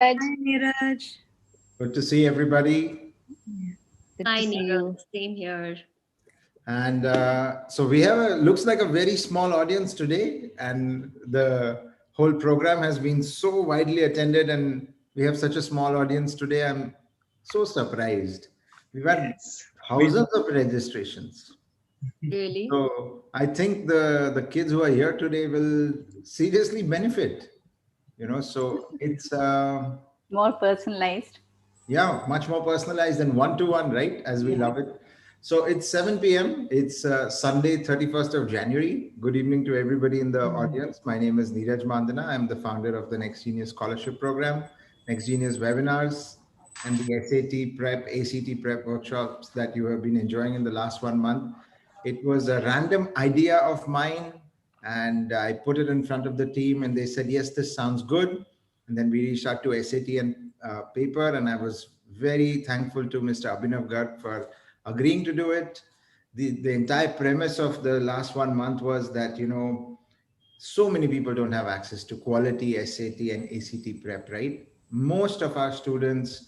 Hi, Neeraj. Good to see everybody. Good to Hi, see Neeraj. you. Same here. And so we have looks like a very small audience today, and the whole program has been so widely attended, and we have such a small audience today. I'm so surprised. We've had Yes. thousands of registrations. Really? So I think the kids who are here today will seriously benefit. So it's More personalized. yeah, much more personalized than one-to-one, right? As we Yeah. love it. So it's 7 p.m. It's Sunday, 31st of January. Good evening to everybody in the audience. My name is Neeraj Mandana. I'm the founder of the Next Genius Scholarship Program, Next Genius webinars, and the SAT prep, ACT prep workshops that you have been enjoying in the last 1 month. It was a random idea of mine, and I put it in front of the team, and they said, yes, this sounds good. And then we reached out to SAT and paper, and I was very thankful to Mr. Abhinav Garg for agreeing to do it. The entire premise of the last 1 month was that, so many people don't have access to quality SAT and ACT prep, right? Most of our students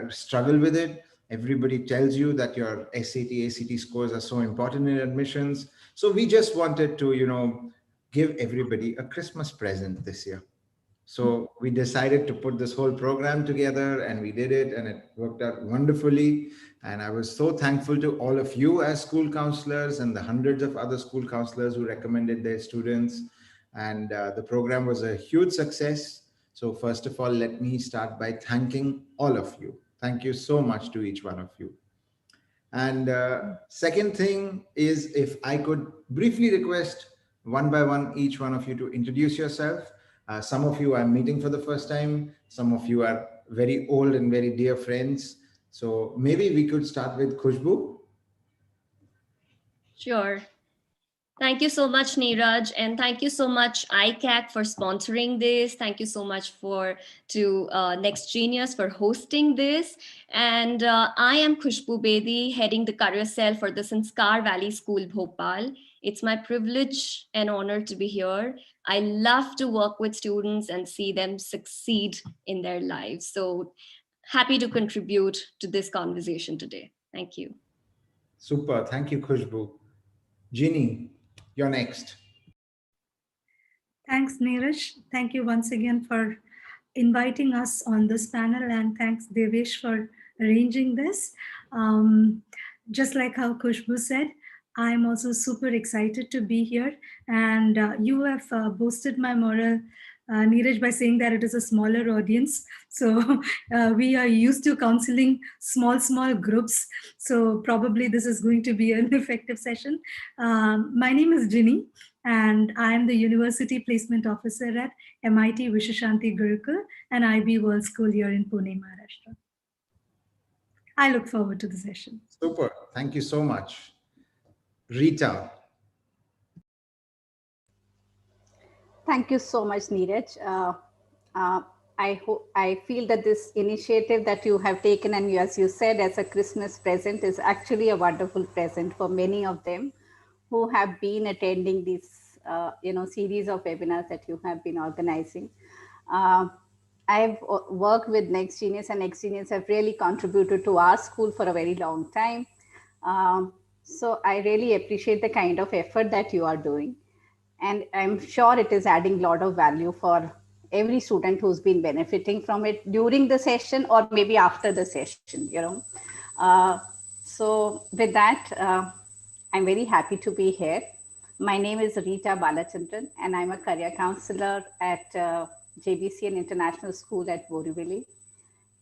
struggle with it. Everybody tells you that your SAT, ACT scores are so important in admissions. So we just wanted to, give everybody a Christmas present this year. So we decided to put this whole program together, and we did it, and it worked out wonderfully. And I was so thankful to all of you as school counselors and the hundreds of other school counselors who recommended their students. And the program was a huge success. So first of all, let me start by thanking all of you. Thank you so much to each one of you. And second thing is, if I could briefly request one by one, each one of you to introduce yourself. Some of you I'm meeting for the first time. Some of you are very old and very dear friends. So maybe we could start with Khushbu. Sure. Thank you so much, Neeraj, and thank you so much, ICAC, for sponsoring this. Thank you so much to Next Genius for hosting this. And I am Khushbu Bedi, heading the career cell for the Sanskar Valley School, Bhopal. It's my privilege and honor to be here. I love to work with students and see them succeed in their lives. So happy to contribute to this conversation today. Thank you. Super. Thank you, Khushbu. Jeannie, you're next. Thanks, Neeraj. Thank you once again for inviting us on this panel, and thanks, Devesh, for arranging this. Um, just like how Kushbu said, I'm also super excited to be here, and you have boosted my morale, Neeraj, by saying that it is a smaller audience. So we are used to counseling small groups. So probably this is going to be an effective session. My name is Ginny, and I am the University Placement Officer at MIT Vishashanti Gurukul and IB World School here in Pune, Maharashtra. I look forward to the session. Super. Thank you so much. Rita. Thank you so much, Neeraj. Uh, I feel that this initiative that you have taken, and as you said, as a Christmas present, is actually a wonderful present for many of them who have been attending this, series of webinars that you have been organizing. Uh, I've worked with Next Genius, and Next Genius have really contributed to our school for a very long time. So I really appreciate the kind of effort that you are doing, and I'm sure it is adding a lot of value for every student who's been benefiting from it during the session or maybe after the session. So with that, I'm very happy to be here. My name is Rita Balachandran, and I'm a career counselor at JBCN International School at Borivali.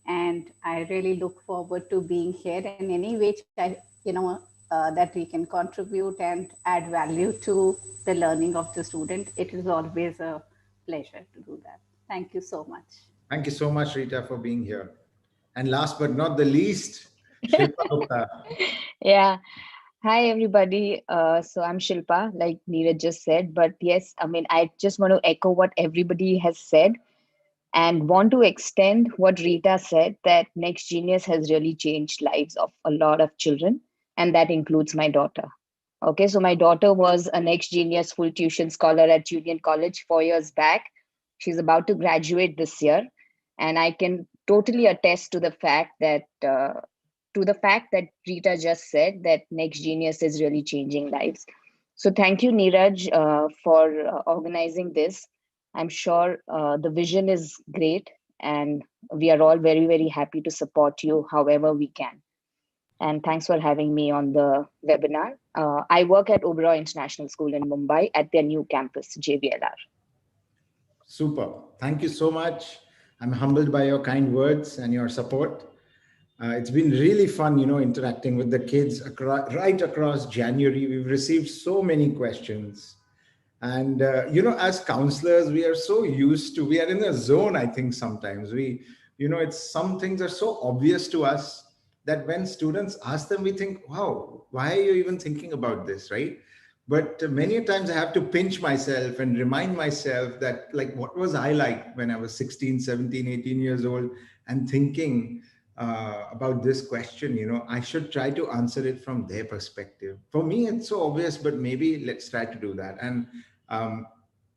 And I really look forward to being here in any way that we can contribute and add value to the learning of the student. It is always a pleasure to do that. Thank you so much. Thank you so much, Rita, for being here. And last but not the least, Shilpa Gupta. Yeah. Hi, everybody. So I'm Shilpa, like Neeraj just said. But yes, I mean, I just want to echo what everybody has said and want to extend what Rita said, that Next Genius has really changed lives of a lot of children. And that includes my daughter. Okay, so my daughter was a Next Genius full tuition scholar at Union College 4 years back. She's about to graduate this year. And I can totally attest to the fact that Rita just said, that Next Genius is really changing lives. So thank you, Neeraj, for organizing this. I'm sure the vision is great, and we are all very, very happy to support you however we can. And thanks for having me on the webinar. I work at Oberoi International School in Mumbai at their new campus, JVLR. Super. Thank you so much. I'm humbled by your kind words and your support. It's been really fun, interacting with the kids right across January. We've received so many questions. And, as counselors, we are so used to, we are in a zone, I think sometimes. Some things are so obvious to us that when students ask them, we think, wow, why are you even thinking about this, right? But many times I have to pinch myself and remind myself that, like, what was I like when I was 16, 17, 18 years old and thinking about this question? I should try to answer it from their perspective. For me, it's so obvious, but maybe let's try to do that. And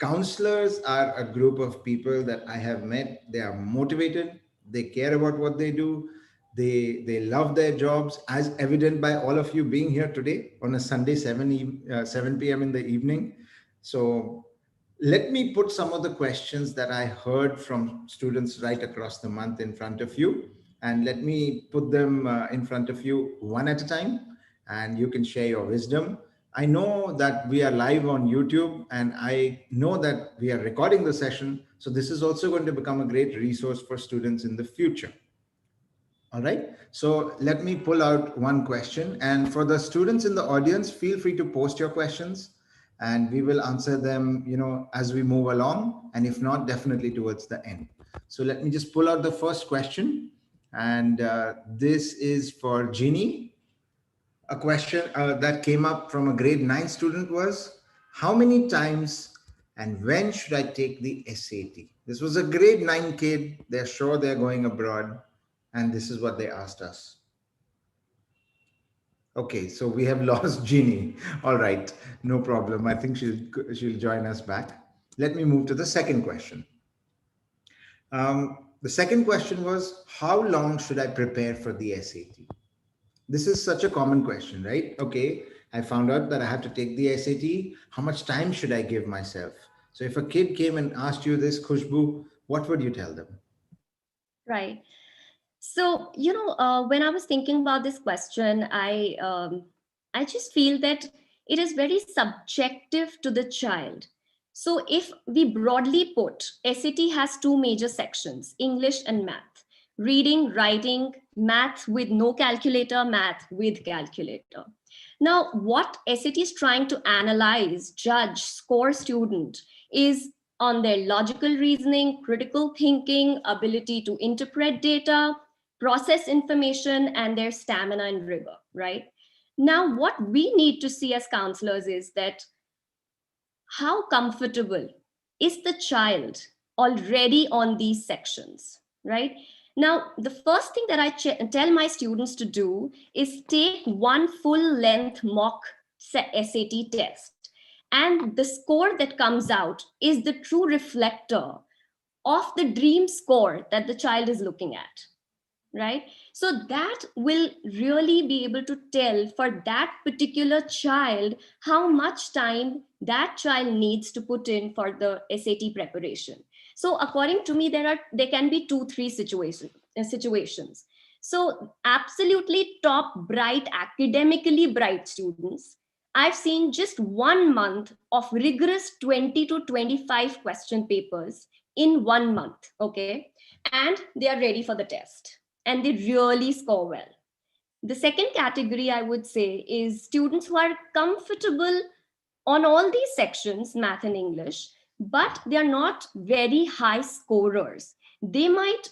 counselors are a group of people that I have met. They are motivated. They care about what they do. They love their jobs, as evident by all of you being here today on a Sunday, 7 p.m. in the evening. So let me put some of the questions that I heard from students right across the month in front of you. And let me put them in front of you one at a time, and you can share your wisdom. I know that we are live on YouTube, and I know that we are recording the session. So this is also going to become a great resource for students in the future. All right, so let me pull out one question. And for the students in the audience, feel free to post your questions and we will answer them, as we move along. And if not, definitely towards the end. So let me just pull out the first question. And this is for Jeannie. A question that came up from a grade 9 student was, how many times and when should I take the SAT? This was a grade 9 kid. They're sure they're going abroad. And this is what they asked us. Okay, so we have lost Jeannie. All right, no problem. I think she'll join us back. Let me move to the second question. The second question was, how long should I prepare for the SAT? This is such a common question, right? Okay, I found out that I have to take the SAT. How much time should I give myself? So if a kid came and asked you this, Khushbu, what would you tell them? Right. So, when I was thinking about this question, I just feel that it is very subjective to the child. So if we broadly put, SAT has two major sections, English and math. Reading, writing, math with no calculator, math with calculator. Now, what SAT is trying to analyze, judge, score student is on their logical reasoning, critical thinking, ability to interpret data, process information, and their stamina and rigor, right? Now, what we need to see as counselors is that how comfortable is the child already on these sections, right? Now, the first thing that I tell my students to do is take one full length mock SAT test. And the score that comes out is the true reflector of the dream score that the child is looking at, right? So that will really be able to tell for that particular child how much time that child needs to put in for the SAT preparation. So according to me, there can be 2-3 situations. So absolutely top bright, academically bright students, I've seen just 1 month of rigorous 20 to 25 question papers in 1 month, okay? And they are ready for the test and they really score well. The second category I would say is students who are comfortable on all these sections, math and English, but they are not very high scorers. They might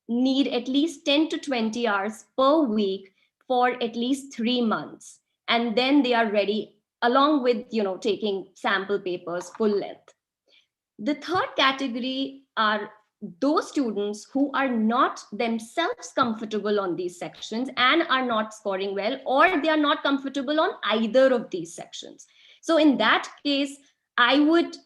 need at least 10 to 20 hours per week for at least 3 months. And then they are ready along with, taking sample papers full length. The third category are those students who are not themselves comfortable on these sections and are not scoring well, or they are not comfortable on either of these sections. So in that case, I would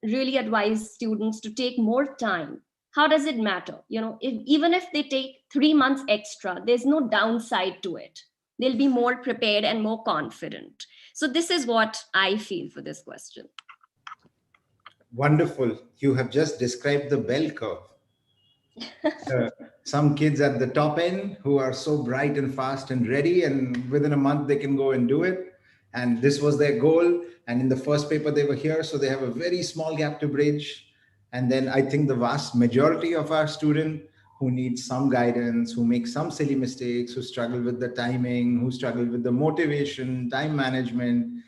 really advise students to take more time. how does it matter? Even if they take 3 months extra, there's no downside to it. They'll be more prepared and more confident. So this is what I feel for this question. Wonderful. You have just described the bell curve. Some kids at the top end who are so bright and fast and ready, and within a month they can go and do it. And this was their goal. And in the first paper they were here, so they have a very small gap to bridge. And then I think the vast majority of our students who need some guidance, who make some silly mistakes, who struggle with the timing, who struggle with the motivation, time management,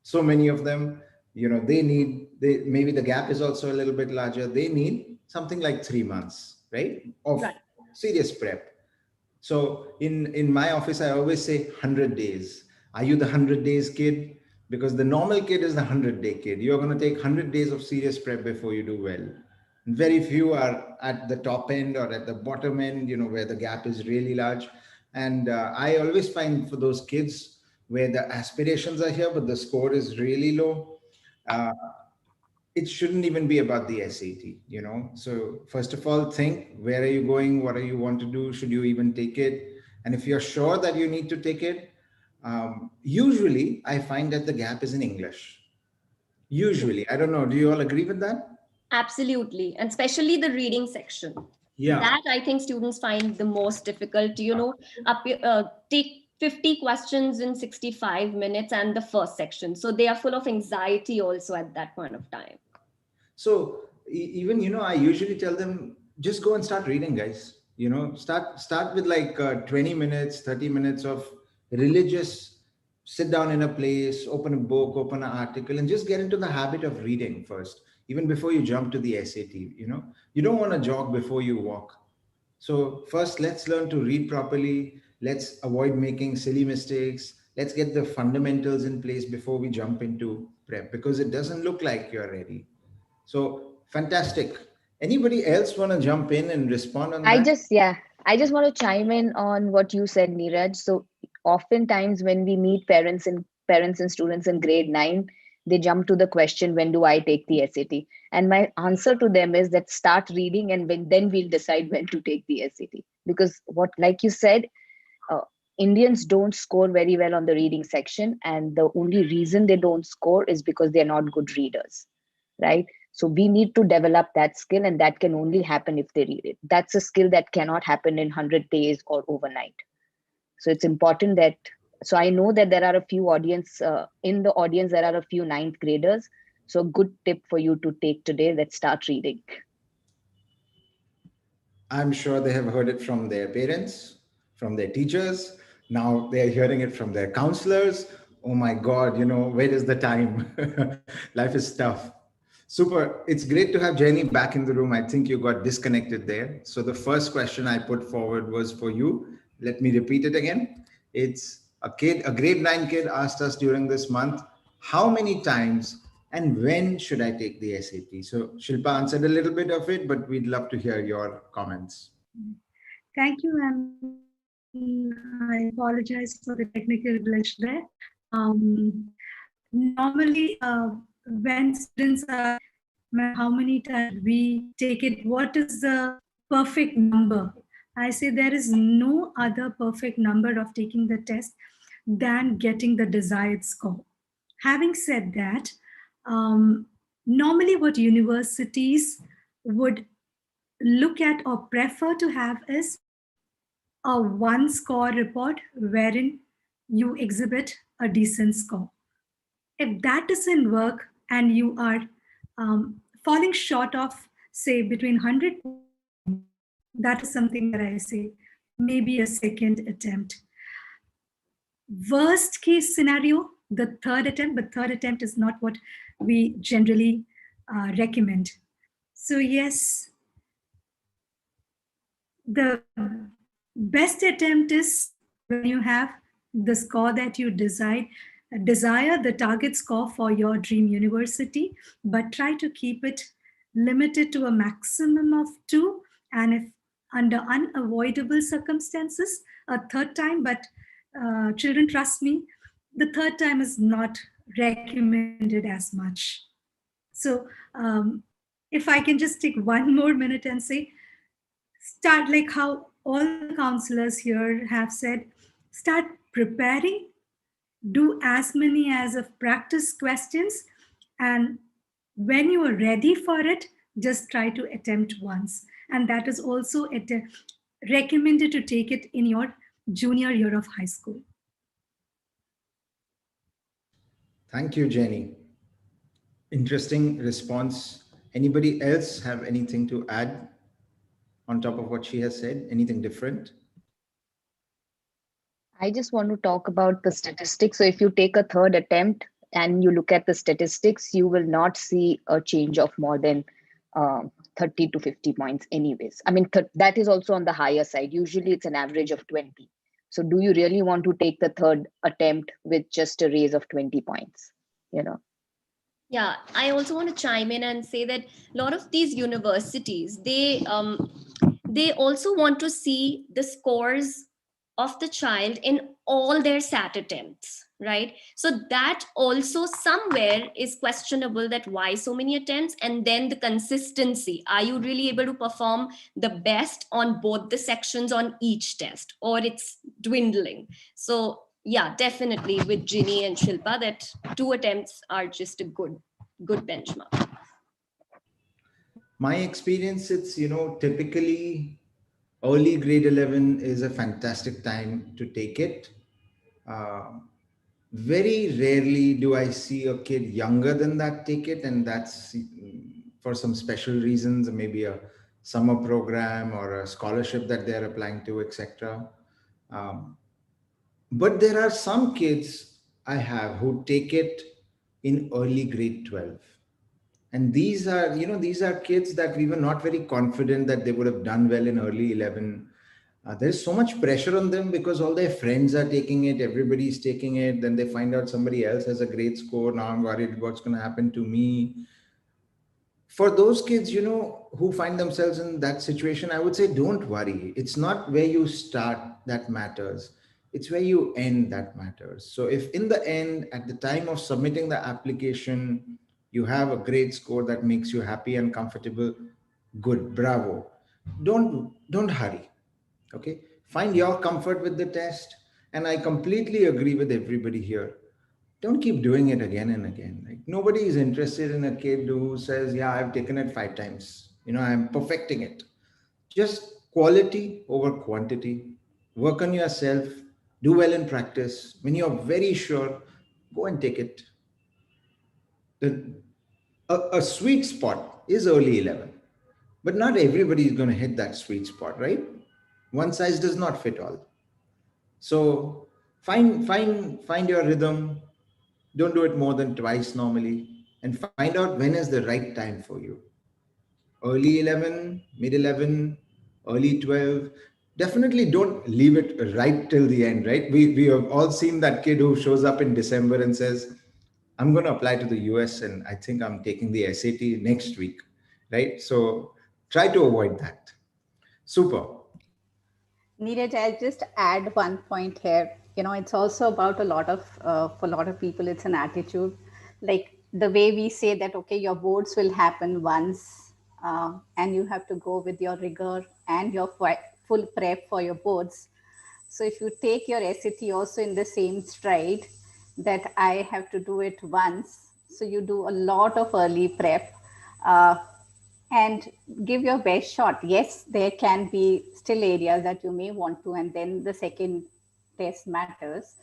so many of them, maybe the gap is also a little bit larger. They need something like 3 months, right? Of serious prep. So in my office, I always say 100 days. Are you the 100 days kid? Because the normal kid is the 100-day kid. You're going to take 100 days of serious prep before you do well. And very few are at the top end or at the bottom end, where the gap is really large. And I always find for those kids where the aspirations are here, but the score is really low, it shouldn't even be about the SAT, So first of all, think, where are you going? What do you want to do? Should you even take it? And if you're sure that you need to take it, usually I find that the gap is in English. Usually, I don't know. Do you all agree with that? Absolutely. And especially the reading section. Yeah. That I think students find the most difficult, take 50 questions in 65 minutes and the first section. So they are full of anxiety also at that point of time. So even, I usually tell them, just go and start reading, guys. Start with like 20 minutes, 30 minutes of religious, sit down in a place, open a book, open an article, and just get into the habit of reading first, even before you jump to the SAT. You don't want to jog before you walk. So first, let's learn to read properly. Let's avoid making silly mistakes. Let's get the fundamentals in place before we jump into prep, because it doesn't look like you're ready. So fantastic. Anybody else want to jump in and respond on that? I just want to chime in on what you said, Neeraj. So oftentimes when we meet parents and students in grade 9, they jump to the question, when do I take the SAT? And my answer to them is that start reading, and then we'll decide when to take the SAT. Because like you said, Indians don't score very well on the reading section. And the only reason they don't score is because they're not good readers, right? So we need to develop that skill, and that can only happen if they read it. That's a skill that cannot happen in 100 days or overnight. So it's important that, so I know that there are a few in the audience, there are a few 9th graders. So a good tip for you to take today, let's start reading. I'm sure they have heard it from their parents, from their teachers. Now they're hearing it from their counselors. Oh my God, where is the time? Life is tough. Super. It's great to have Jenny back in the room. I think you got disconnected there. So the first question I put forward was for you. Let me repeat it again. It's a grade 9 kid asked us during this month, how many times and when should I take the SAT? So Shilpa answered a little bit of it, but we'd love to hear your comments. Thank you. And I apologize for the technical glitch there. Normally, when students are, how many times we take it, what is the perfect number? I say there is no other perfect number of taking the test than getting the desired score. Having said that, normally what universities would look at or prefer to have is a 1 score report wherein you exhibit a decent score. If that doesn't work and you are falling short of, say, between 100, that is something that I say, maybe a second attempt. Worst case scenario, the third attempt, but third attempt is not what we generally recommend. So yes, the best attempt is when you have the score that you desire the target score for your dream university, but try to keep it limited to a maximum of 2. And if under unavoidable circumstances, a third time, but children, trust me, the third time is not recommended as much. So if I can just take 1 more minute and say, start like how all the counselors here have said, start preparing, do as many as of practice questions, and when you are ready for it, just try to attempt once. And that is also recommended to take it in your junior year of high school. Thank you, Jenny. Interesting response. Anybody else have anything to add on top of what she has said? Anything different? I just want to talk about the statistics. So if you take a third attempt and you look at the statistics, you will not see a change of more than 30 to 50 points anyways. I mean, that is also on the higher side. Usually it's an average of 20. So do you really want to take the third attempt with just a raise of 20 points? You know? Yeah, I also want to chime in and say that a lot of these universities, they also want to see the scores of the child in all their SAT attempts, right? So that also somewhere is questionable, that why so many attempts, and then the consistency. Are you really able to perform the best on both the sections on each test, or it's dwindling? So yeah, definitely with Ginny and Shilpa, that 2 attempts are just a good benchmark. My experience, it's, typically early grade 11 is a fantastic time to take it. Uh, Very rarely do I see a kid younger than that take it, and that's for some special reasons, maybe a summer program or a scholarship that they're applying to, etc. Um, but there are some kids I have who take it in early grade 12. And these are kids that we were not very confident that they would have done well in early 11. There's so much pressure on them because all their friends are taking it, everybody's taking it, then they find out somebody else has a great score. Now I'm worried what's going to happen to me. For those kids, who find themselves in that situation, I would say don't worry. It's not where you start that matters, it's where you end that matters. So if in the end, at the time of submitting the application, you have a great score that makes you happy and comfortable, good, bravo. Don't hurry. Okay, find your comfort with the test. And I completely agree with everybody here, don't keep doing it again and again. Like, nobody is interested in a kid who says, yeah, I've taken it 5 times, I'm perfecting it. Just quality over quantity. Work on yourself, do well in practice. When you're very sure, go and take it. A sweet spot is early 11, but not everybody is going to hit that sweet spot, right? One size does not fit all. So find your rhythm. Don't do it more than twice normally, and find out when is the right time for you. Early 11, mid 11, early 12. Definitely don't leave it right till the end, right? We have all seen that kid who shows up in December and says, I'm going to apply to the US and I think I'm taking the SAT next week, right? So try to avoid that. Super. Neeraj, I'll just add one point here. It's also about for a lot of people, it's an attitude. Like the way we say that, okay, your boards will happen once, and you have to go with your rigor and your full prep for your boards. So if you take your SAT also in the same stride, that I have to do it once, so you do a lot of early prep. And give your best shot. Yes, there can be still areas that you may want to, and then the second test matters.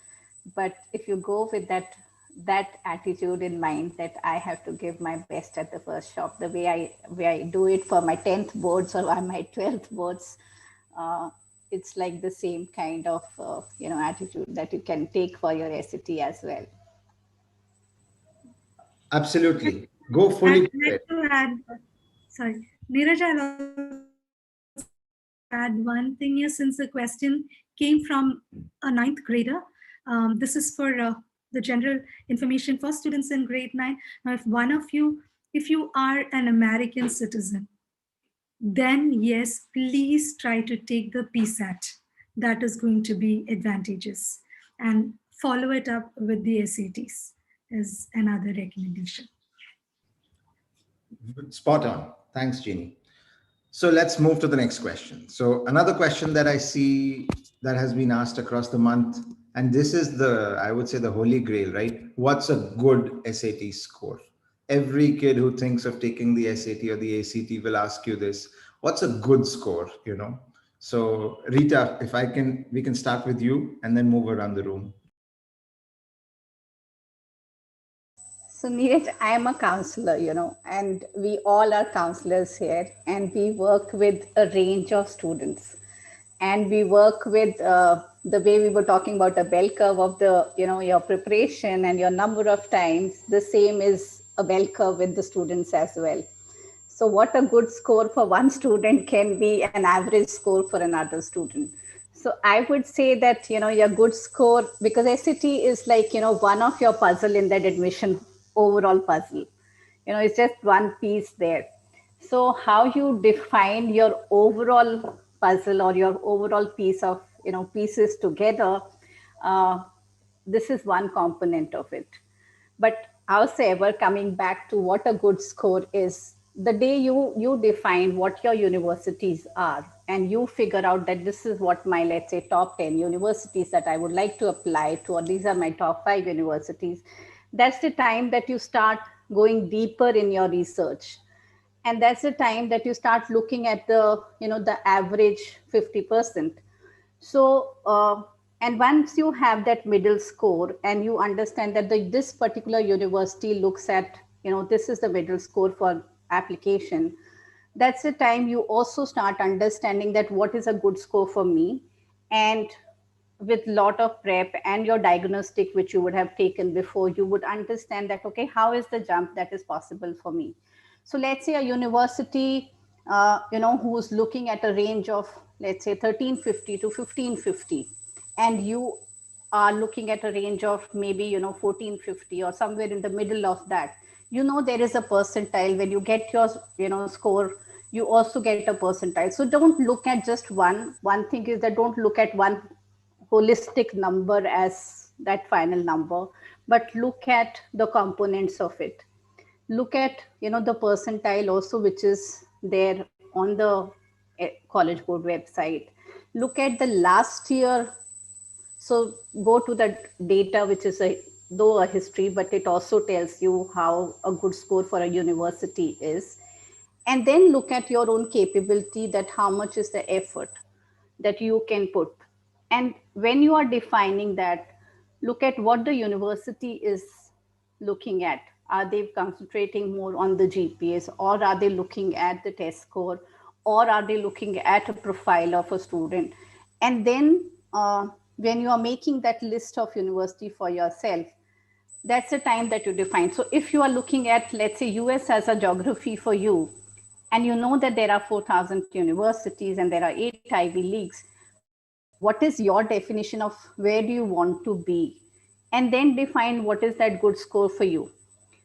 But if you go with that attitude in mind, that I have to give my best at the first shot, the way I do it for my 10th boards or my 12th boards, it's like the same kind of attitude that you can take for your SAT as well. Absolutely. Go fully prepared. I'd like to add, sorry, Neeraj, I'll also add one thing here, since the question came from a 9th grader. This is for the general information for students in grade 9. Now, if you are an American citizen, then yes, please try to take the PSAT. That is going to be advantageous. And follow it up with the SATs is another recommendation. Spot on. Thanks, Jeannie. So let's move to the next question. So another question that I see that has been asked across the month, and this is I would say the holy grail, right? What's a good SAT score? Every kid who thinks of taking the SAT or the ACT will ask you this. What's a good score, So Rita, if we can start with you and then move around the room. So Neeraj, I am a counselor, and we all are counselors here, and we work with a range of students. And we work with the way we were talking about a bell curve of your preparation and your number of times. The same is a bell curve with the students as well. So what a good score for one student can be an average score for another student. So I would say that, your good score, because SAT is like, one of your puzzle in that admission overall puzzle. It's just one piece there. So how you define your overall puzzle or your overall piece of, pieces together, uh, this is one component of it. But however, coming back to what a good score is, the day you define what your universities are and you figure out that this is what my, let's say, top 10 universities that I would like to apply to, or these are my top 5 universities, that's the time that you start going deeper in your research. And that's the time that you start looking at the average 50%. So, and once you have that middle score and you understand that this particular university looks at, this is the middle score for application, that's the time you also start understanding that what is a good score for me. And with lot of prep and your diagnostic, which you would have taken before, you would understand that, okay, how is the jump that is possible for me? So let's say a university, who's looking at a range of, let's say, 1350 to 1550, and you are looking at a range of maybe, 1450 or somewhere in the middle of that. There is a percentile. When you get your, score, you also get a percentile. So don't look at just one thing is that don't look at one holistic number as that final number, but look at the components of it. Look at the percentile also, which is there on the College Board website. Look at the last year. So go to the data, which is though a history, but it also tells you how a good score for a university is. And then look at your own capability, that how much is the effort that you can put. And when you are defining that, look at what the university is looking at. Are they concentrating more on the GPAs, or are they looking at the test score, or are they looking at a profile of a student? And then when you are making that list of university for yourself, that's the time that you define. So if you are looking at, let's say, US as a geography for you, and you know that there are 4,000 universities and there are 8 Ivy Leagues, what is your definition of where do you want to be? And then define what is that good score for you.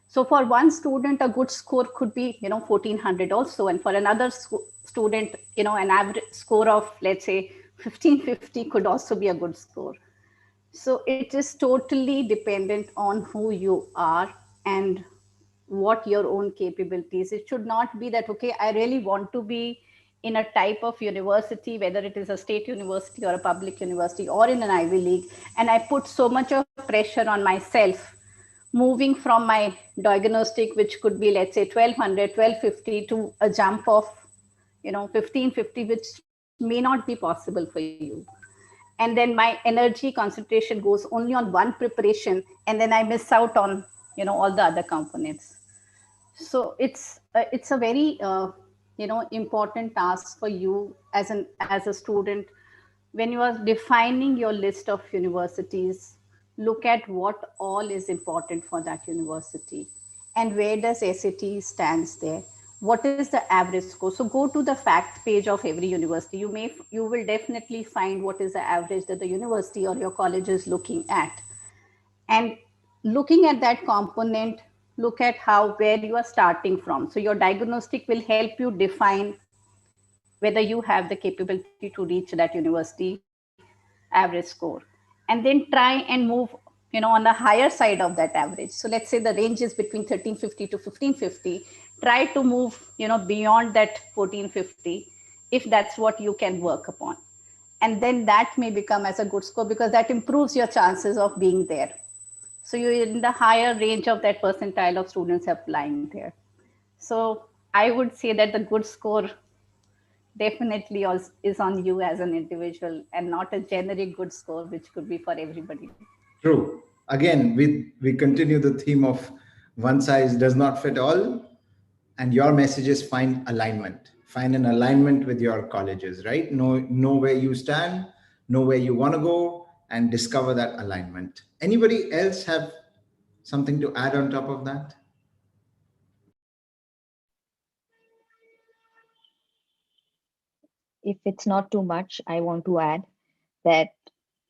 So for one student, a good score could be, 1400 also. And for another student, an average score of, let's say, 1550 could also be a good score. So it is totally dependent on who you are and what your own capabilities. It should not be that, okay, I really want to be in a type of university, whether it is a state university or a public university or in an Ivy League, and I put so much of pressure on myself, moving from my diagnostic, which could be, let's say, 1200, 1250, to a jump of, 1550, which may not be possible for you. And then my energy concentration goes only on one preparation, and then I miss out on, all the other components. So it's a very important task for you as a student. When you are defining your list of universities, look at what all is important for that university, and where does SAT stands there. What is the average score? So go to the fact page of every university. You will definitely find what is the average that the university or your college is looking at. And looking at that component, look at where you are starting from. So your diagnostic will help you define whether you have the capability to reach that university average score. And then try and move, on the higher side of that average. So let's say the range is between 1350 to 1550. try to move, beyond that 1450, if that's what you can work upon. And then that may become as a good score, because that improves your chances of being there. So you're in the higher range of that percentile of students applying there. So I would say that the good score definitely is on you as an individual, and not a generic good score, which could be for everybody. True. Again, we continue the theme of one size does not fit all, and your message is find alignment. Find an alignment with your colleges, right? Know where you stand, know where you want to go, and discover that alignment. Anybody else have something to add on top of that? If it's not too much, I want to add that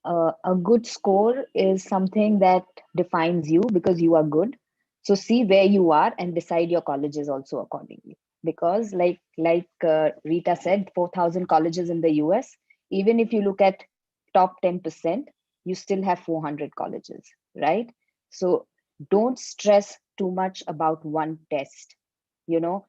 a good score is something that defines you because you are good. So see where you are and decide your colleges also accordingly. Because like Rita said, 4,000 colleges in the US. Even if you look at top 10%, you still have 400 colleges, right? So don't stress too much about one test. You know,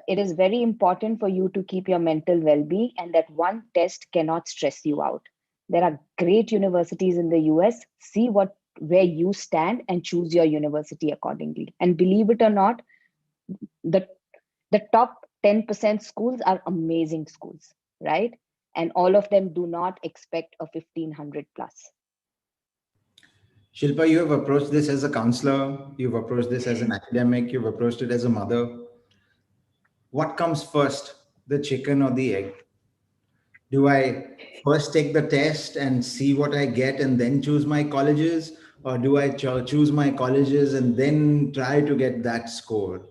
it is very important for you to keep your mental well-being, and that one test cannot stress you out. There are great universities in the US. See where you stand and choose your university accordingly. And believe it or not, the the top 10% schools are amazing schools, right? And all of them do not expect a 1500 plus. Shilpa, you have approached this as a counselor, you've approached this as an academic, you've approached it as a mother. What comes first, the chicken or the egg? Do I first take the test and see what I get and then choose my colleges? Or do I choose my colleges and then try to get that score?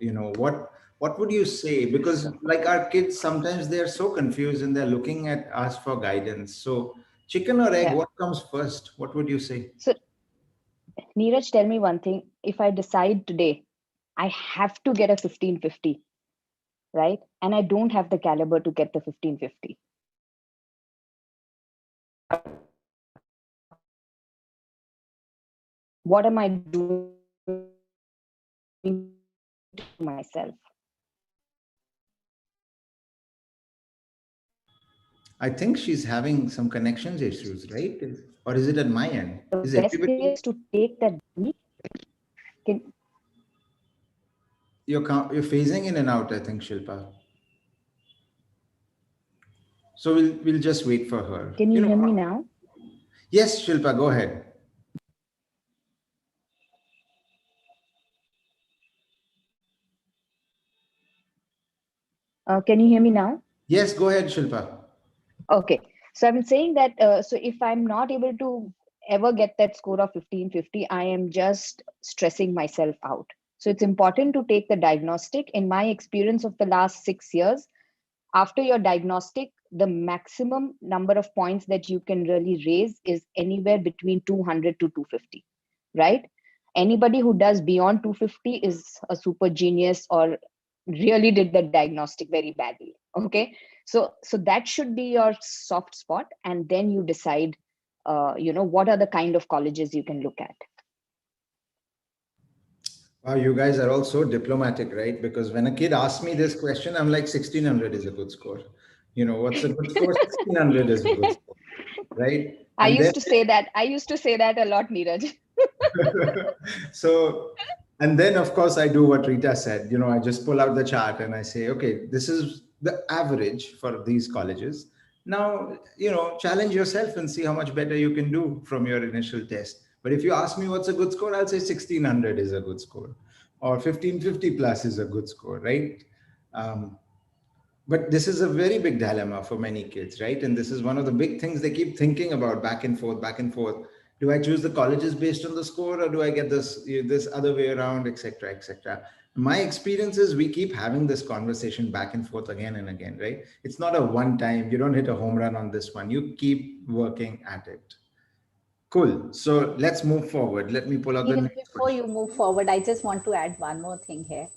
What would you say? Because like our kids, sometimes they're so confused and they're looking at us for guidance. So chicken or egg, Yeah. what comes first? What would you say? So Neeraj, tell me one thing. If I decide today, I have to get a 1550, right? And I don't have the caliber to get the 1550. What am I doing to myself? I think she's having some connections issues, right? Or is it at my end? The Is best everybody? way is to take that. Can, You're phasing in and out, I think, Shilpa. So we'll just wait for her. can you hear me now? Yes, Shilpa, go ahead. Can you hear me now? Yes, go ahead, Shilpa. Okay. So I'm saying that, so if I'm not able to ever get that score of 1550, I am just stressing myself out. So it's important to take the diagnostic. In my experience of the last 6 years, after your diagnostic, the maximum number of points that you can really raise is anywhere between 200 to 250, right? Anybody who does beyond 250 is a super genius or really did the diagnostic very badly. Okay. So that should be your soft spot. And then you decide, what are the kind of colleges you can look at. Wow, you guys are all so diplomatic, right? Because when a kid asks me this question, I'm like, 1600 is a good score. What's a good score? 1600 is a good score, right? I And then used to say that. I used to say that a lot, Neeraj. so, and then of course I do what Rita said. I just pull out the chart and I say, okay, this is the average for these colleges. Now, challenge yourself and see how much better you can do from your initial test. But if you ask me what's a good score, I'll say 1600 is a good score, or 1550 plus is a good score, right? But this is a very big dilemma for many kids, right? And this is one of the big things they keep thinking about, back and forth, back and forth. Do I choose the colleges based on the score, or do I get this other way around, etc., etc.? My experience is we keep having this conversation back and forth again and again, right? It's not a one time, you don't hit a home run on this one. You keep working at it. Cool. So let's move forward. Let me pull out the Even next before question. you move forward, I just want to add one more thing here.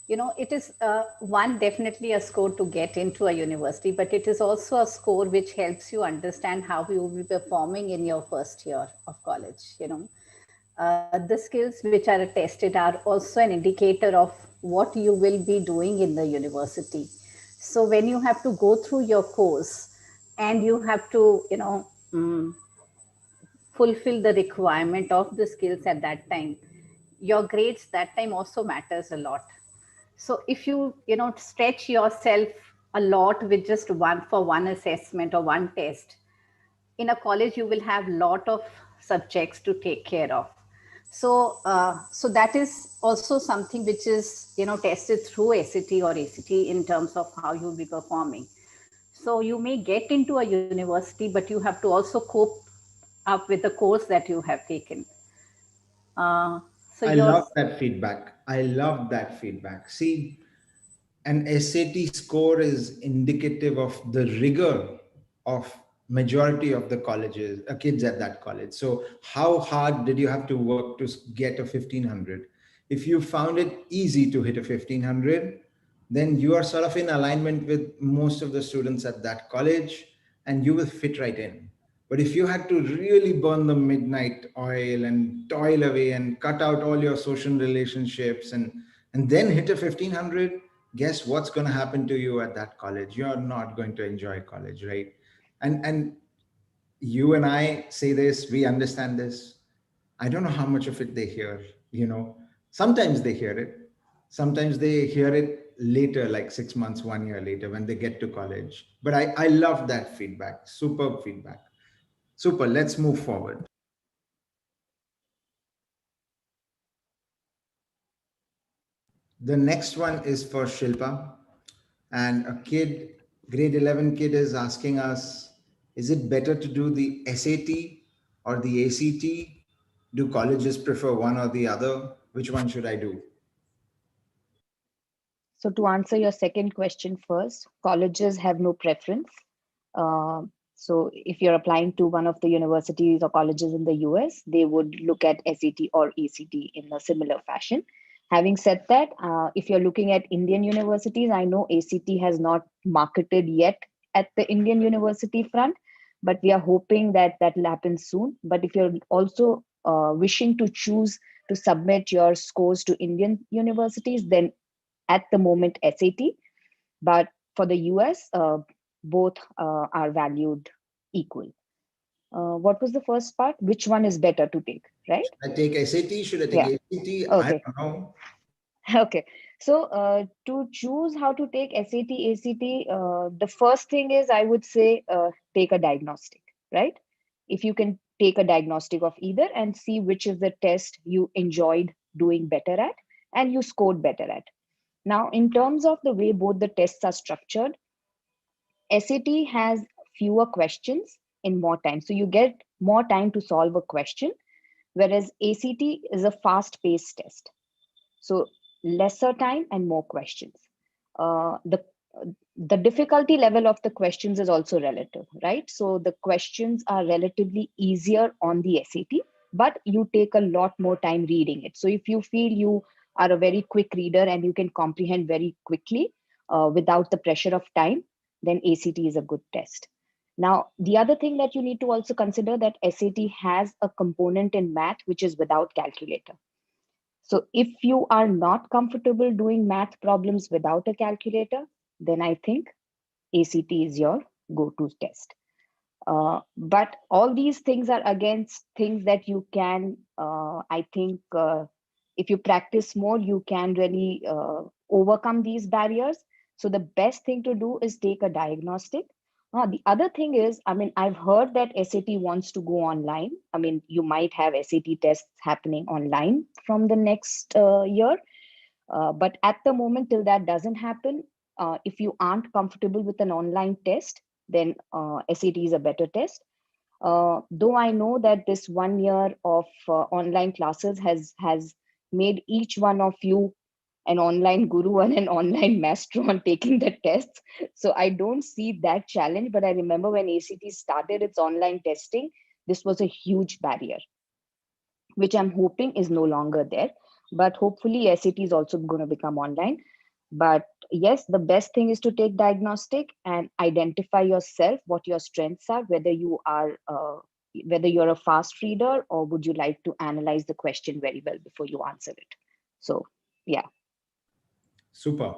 It is definitely a score to get into a university, but it is also a score which helps you understand how you will be performing in your first year of college. the skills which are tested are also an indicator of what you will be doing in the university. So when you have to go through your course and you have to, fulfill the requirement of the skills at that time, your grades that time also matters a lot. So if you, stretch yourself a lot with just one assessment or one test, in a college you will have lot of subjects to take care of. So that is also something which is, tested through SAT or ACT in terms of how you'll be performing. So you may get into a university, but you have to also cope up with the course that you have taken. So I yours. love that feedback. I love that feedback. See, an SAT score is indicative of the rigor of majority of the colleges, kids at that college. So how hard did you have to work to get a 1500? If you found it easy to hit a 1500, then you are sort of in alignment with most of the students at that college and you will fit right in. But if you had to really burn the midnight oil and toil away and cut out all your social relationships and then hit a 1500, guess what's going to happen to you at that college? You're not going to enjoy college, right? And you and I say this, we understand this. I don't know how much of it they hear, sometimes they hear it, sometimes they hear it later, like 6 months, 1 year later when they get to college. But I love that feedback. Superb feedback. Super. Let's move forward. The next one is for Shilpa. And a kid, grade 11 kid, is asking us, is it better to do the SAT or the ACT? Do colleges prefer one or the other? Which one should I do? So to answer your second question first, colleges have no preference. Uh, so if you're applying to one of the universities or colleges in the US, they would look at SAT or ACT in a similar fashion. Having said that, if you're looking at Indian universities, I know ACT has not marketed yet at the Indian university front, but we are hoping that that will happen soon. But if you're also wishing to choose to submit your scores to Indian universities, then at the moment SAT, but for the US, both are valued equal. What was the first part? Which one is better to take, right? Should I take SAT? Should I take Yeah. ACT? I Okay. don't know. Okay. So to choose how to take SAT, ACT, the first thing is I would say take a diagnostic, right? If you can take a diagnostic of either and see which is the test you enjoyed doing better at and you scored better at. Now, in terms of the way both the tests are structured, SAT has fewer questions in more time. So you get more time to solve a question, whereas ACT is a fast paced test. So lesser time and more questions. The difficulty level of the questions is also relative, right? So the questions are relatively easier on the SAT, but you take a lot more time reading it. So if you feel you are a very quick reader and you can comprehend very quickly without the pressure of time, then ACT is a good test. Now, the other thing that you need to also consider that SAT has a component in math which is without calculator. So if you are not comfortable doing math problems without a calculator, then I think ACT is your go-to test. But all these things are against things that you can, I think, if you practice more, you can really overcome these barriers. So the best thing to do is take a diagnostic. The other thing is, I mean, I've heard that SAT wants to go online. I mean, you might have SAT tests happening online from the next year. But at the moment, till that doesn't happen, if you aren't comfortable with an online test, then SAT is a better test. Though I know that this 1 year of online classes has made each one of you an online guru and an online maestro on taking the tests. So I don't see that challenge. But I remember when ACT started its online testing, this was a huge barrier, which I'm hoping is no longer there. But hopefully SAT is also going to become online. But yes, the best thing is to take diagnostic and identify yourself, what your strengths are, whether you are whether you're a fast reader or would you like to analyze the question very well before you answer it. So yeah. Super.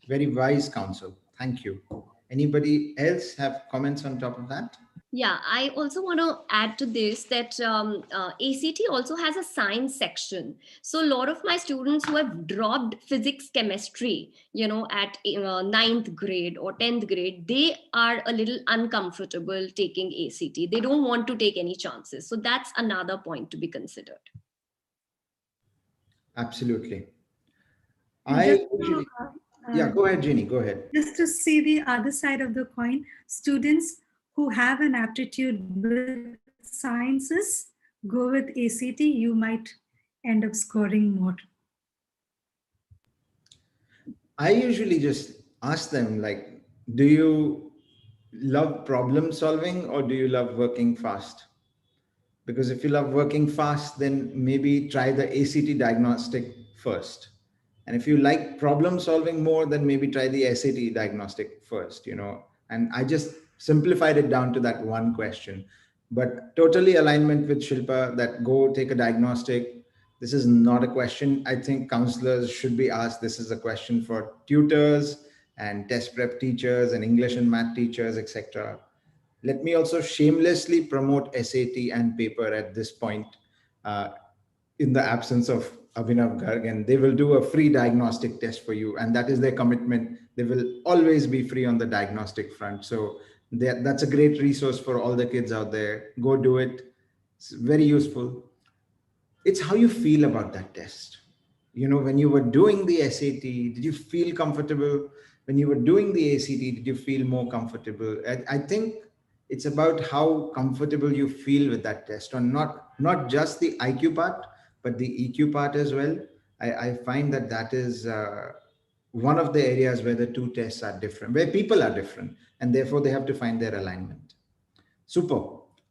Very wise counsel. Thank you. Anybody else have comments on top of that? Yeah, I also want to add to this that ACT also has a science section. So a lot of my students who have dropped physics, chemistry, at ninth grade or 10th grade, they are a little uncomfortable taking ACT. They don't want to take any chances. So that's another point to be considered. Absolutely. Just Yeah, go ahead, Jenny, go ahead. Just to see the other side of the coin, students who have an aptitude with sciences, go with ACT, you might end up scoring more. I usually just ask them, like, do you love problem solving or do you love working fast? Because if you love working fast, then maybe try the ACT diagnostic first. And if you like problem solving more, then maybe try the SAT diagnostic first, And I just simplified it down to that one question. But totally alignment with Shilpa that go take a diagnostic. This is not a question I think counselors should be asked. This is a question for tutors and test prep teachers and English and math teachers, etc. Let me also shamelessly promote SAT and paper at this point, uh, in the absence of Abhinav Garg, and they will do a free diagnostic test for you. And that is their commitment. They will always be free on the diagnostic front. So that's a great resource for all the kids out there. Go do it. It's very useful. It's how you feel about that test. When you were doing the SAT, did you feel comfortable? When you were doing the ACT, did you feel more comfortable? I think it's about how comfortable you feel with that test, or not just the IQ part, but the EQ part as well. I find that is one of the areas where the two tests are different, where people are different, and therefore they have to find their alignment. Super.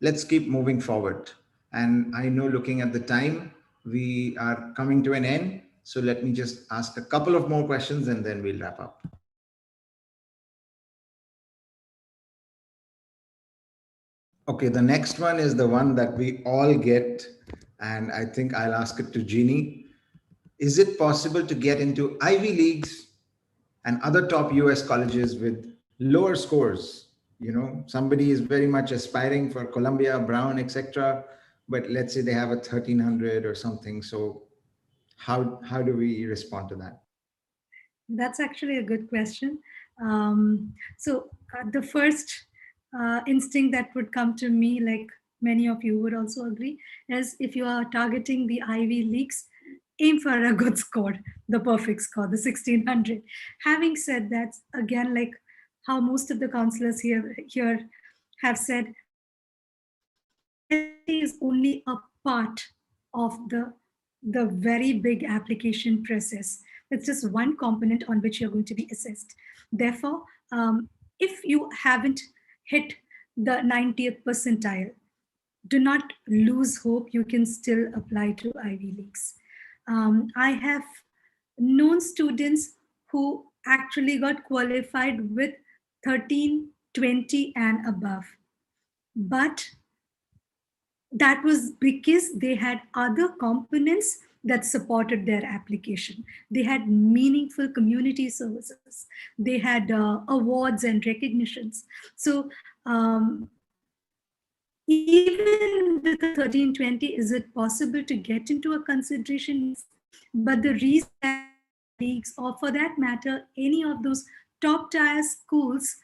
Let's keep moving forward. And I know, looking at the time, we are coming to an end. So let me just ask a couple of more questions and then we'll wrap up. Okay, the next one is the one that we all get, and I think I'll ask it to Jeannie. Is it possible to get into Ivy Leagues and other top US colleges with lower scores? Somebody is very much aspiring for Columbia, Brown, etc., but let's say they have a 1300 or something. So how do we respond to that? That's actually a good question. The first instinct that would come to me, like many of you would also agree, is if you are targeting the Ivy Leagues, aim for a good score, the perfect score, the 1600. Having said that, again, like how most of the counselors here have said, is only a part of the very big application process. It's just one component on which you're going to be assessed. Therefore, if you haven't hit the 90th percentile, do not lose hope. You can still apply to Ivy Leagues. I have known students who actually got qualified with 13, 20 and above. But that was because they had other components that supported their application. They had meaningful community services. They had awards and recognitions. So even with a 1320, is it possible to get into a consideration? But the reason that leagues, or for that matter, any of those top tier schools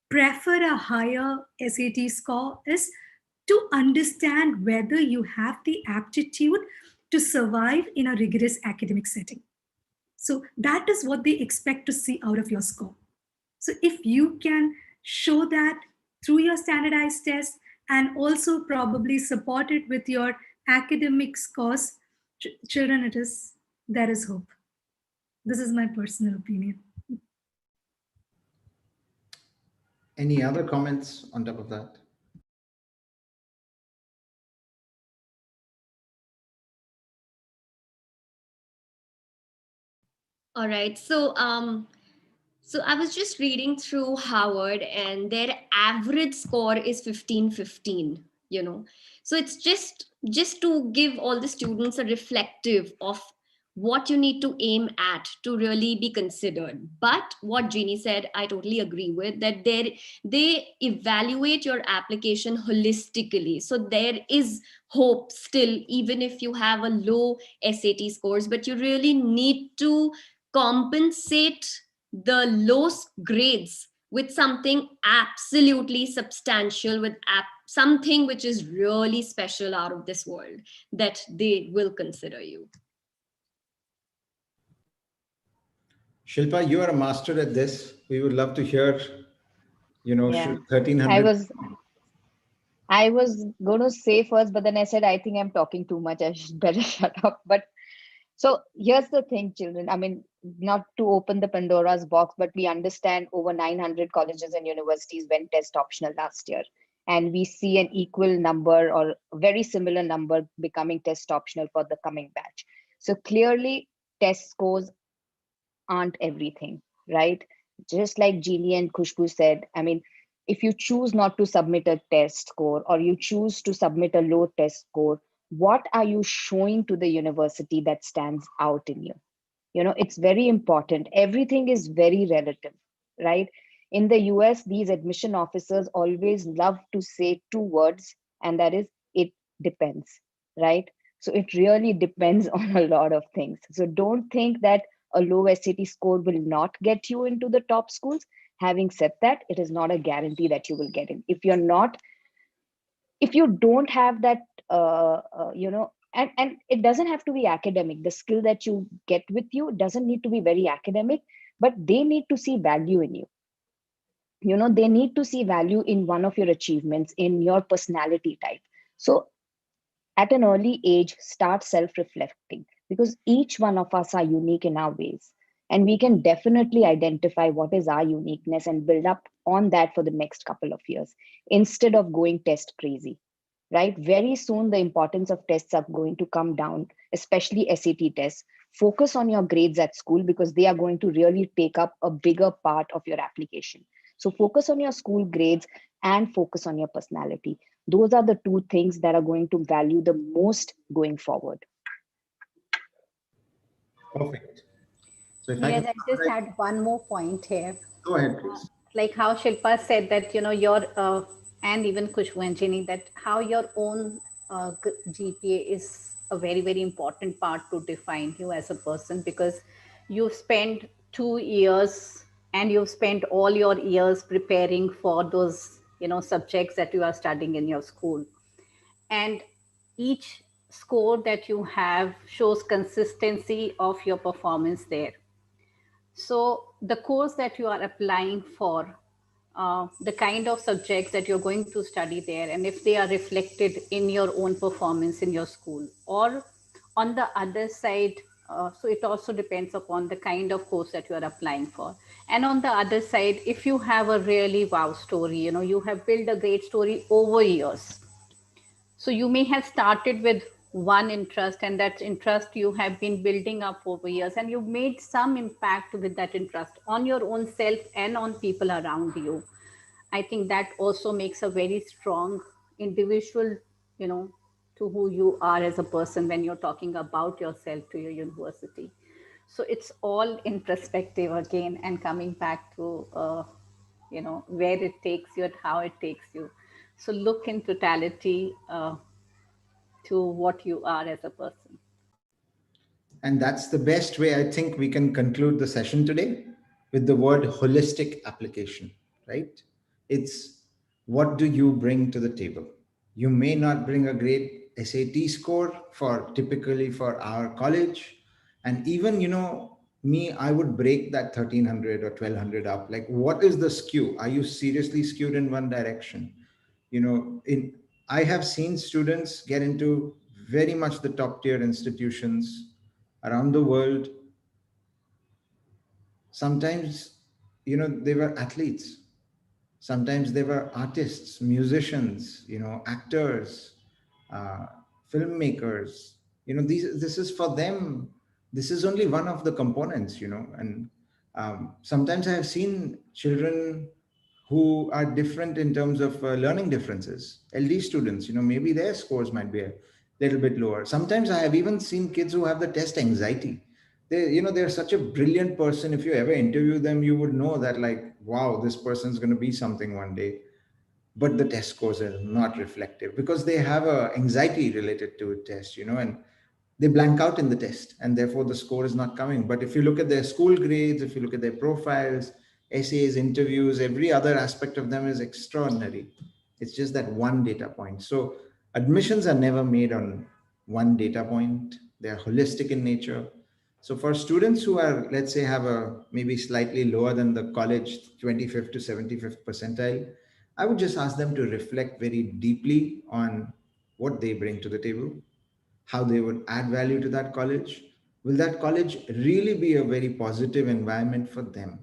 prefer a higher SAT score is to understand whether you have the aptitude to survive in a rigorous academic setting. So that is what they expect to see out of your score. So if you can show that through your standardized tests and also probably support it with your academic scores, children, there is hope. This is my personal opinion. Any other comments on top of that? All right. So So I was just reading through Harvard, and their average score is 1515, you know. So it's just to give all the students a reflective of what you need to aim at to really be considered. But what Jeannie said, I totally agree with, that they evaluate your application holistically. So there is hope still, even if you have a low SAT scores, but you really need to compensate the low grades with something absolutely substantial, with something which is really special, out of this world, that they will consider you. Shilpa, you are a master at this. We would love to hear, Yeah. 1300. I was going to say first, but then I said, I think I'm talking too much. I should better shut up. But so here's the thing, children. I mean, not to open the Pandora's box, but we understand over 900 colleges and universities went test optional last year. And we see an equal number or very similar number becoming test optional for the coming batch. So clearly, test scores aren't everything, right? Just like Jeannie and Khushbu said, I mean, if you choose not to submit a test score or you choose to submit a low test score, what are you showing to the university that stands out in you? You know, it's very important. Everything is very relative, right? In the US, these admission officers always love to say two words, and that is, it depends, right? So it really depends on a lot of things. So don't think that a low SAT score will not get you into the top schools. Having said that, it is not a guarantee that you will get in. If you don't have that, and it doesn't have to be academic. The skill that you get with you doesn't need to be very academic, but they need to see value in you. They need to see value in one of your achievements, in your personality type. So at an early age, start self-reflecting, because each one of us are unique in our ways. And we can definitely identify what is our uniqueness and build up on that for the next couple of years instead of going test crazy, right? Very soon, the importance of tests are going to come down, especially SAT tests. Focus on your grades at school because they are going to really take up a bigger part of your application. So focus on your school grades and focus on your personality. Those are the two things that are going to value the most going forward. Perfect. So if Neeraj, I just had one more point here. Go ahead, please. Like how Shilpa said that, your, and even Khushbu and Ginny, that how your own GPA is a very, very important part to define you as a person, because you've spent 2 years and you've spent all your years preparing for those, subjects that you are studying in your school. And each score that you have shows consistency of your performance there. So the course that you are applying for, the kind of subjects that you're going to study there, and if they are reflected in your own performance in your school, or on the other side, so it also depends upon the kind of course that you are applying for. And on the other side, if you have a really wow story, you have built a great story over years. So you may have started with one interest, and that interest you have been building up over years, and you've made some impact with that interest on your own self and on people around you. I think that also makes a very strong individual, to who you are as a person when you're talking about yourself to your university. So it's all in perspective again, and coming back to, where it takes you and how it takes you. So look in totality to what you are as a person. And that's the best way I think we can conclude the session today, with the word holistic application, right? It's, what do you bring to the table? You may not bring a great SAT score for typically for our college. And even, me, I would break that 1300 or 1200 up. Like, what is the skew? Are you seriously skewed in one direction? I have seen students get into very much the top tier institutions around the world. Sometimes, they were athletes. Sometimes they were artists, musicians, actors, uh, filmmakers. This is for them. This is only one of the components, and Sometimes I have seen children who are different in terms of learning differences. LD students, maybe their scores might be a little bit lower. Sometimes I have even seen kids who have the test anxiety. They're such a brilliant person. If you ever interview them, you would know that, like, wow, this person's going to be something one day. But the test scores are not reflective because they have a anxiety related to a test, and they blank out in the test, and therefore the score is not coming. But if you look at their school grades, if you look at their profiles, essays, interviews, every other aspect of them is extraordinary. It's just that one data point. So admissions are never made on one data point. They're holistic in nature. So for students who are, let's say, have a maybe slightly lower than the college 25th to 75th percentile, I would just ask them to reflect very deeply on what they bring to the table, how they would add value to that college. Will that college really be a very positive environment for them?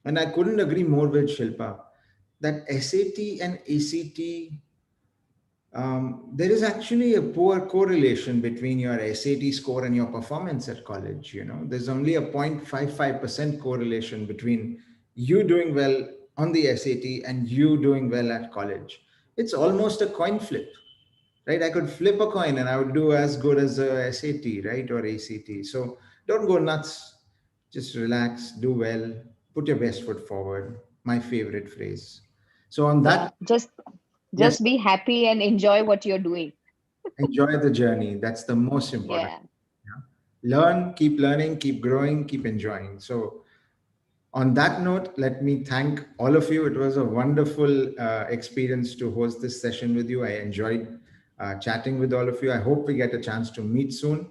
And I couldn't agree more with Shilpa that SAT and ACT, there is actually a poor correlation between your SAT score and your performance at college. There's only a 0.55% correlation between you doing well on the SAT and you doing well at college. It's almost a coin flip, right? I could flip a coin and I would do as good as a SAT, right? Or ACT. So don't go nuts. Just relax, do well, put your best foot forward. My favorite phrase. So on that, Just yes, be happy and enjoy what you're doing. enjoy the journey. That's the most important. Yeah. Learn, keep learning, keep growing, keep enjoying. So on that note, let me thank all of you. It was a wonderful experience to host this session with you. I enjoyed chatting with all of you. I hope we get a chance to meet soon.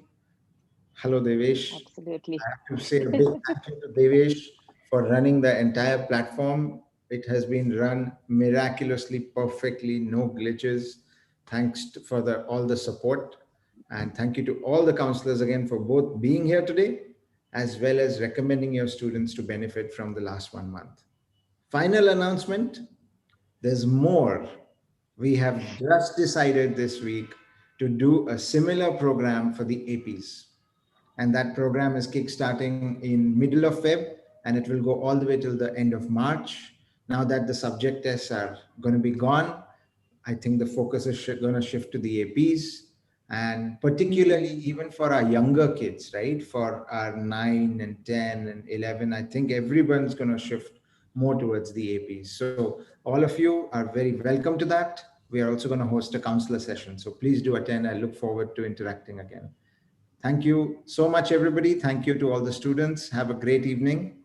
Hello, Devesh. Absolutely. I have to say a big thank you to Devesh for running the entire platform. It has been run miraculously, perfectly, no glitches. Thanks for all the support. And thank you to all the counselors again for both being here today, as well as recommending your students to benefit from the last 1 month. Final announcement, there's more. We have just decided this week to do a similar program for the APs. And that program is kickstarting in middle of Feb, and it will go all the way till the end of March. Now that the subject tests are going to be gone, I think the focus is going to shift to the APs, and particularly even for our younger kids, right? For our 9 and 10 and 11, I think everyone's going to shift more towards the APs. So all of you are very welcome to that. We are also going to host a counselor session. So please do attend. I look forward to interacting again. Thank you so much, everybody. Thank you to all the students. Have a great evening.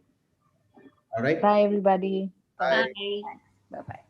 All right. Bye, everybody. Bye. Bye. Bye-bye.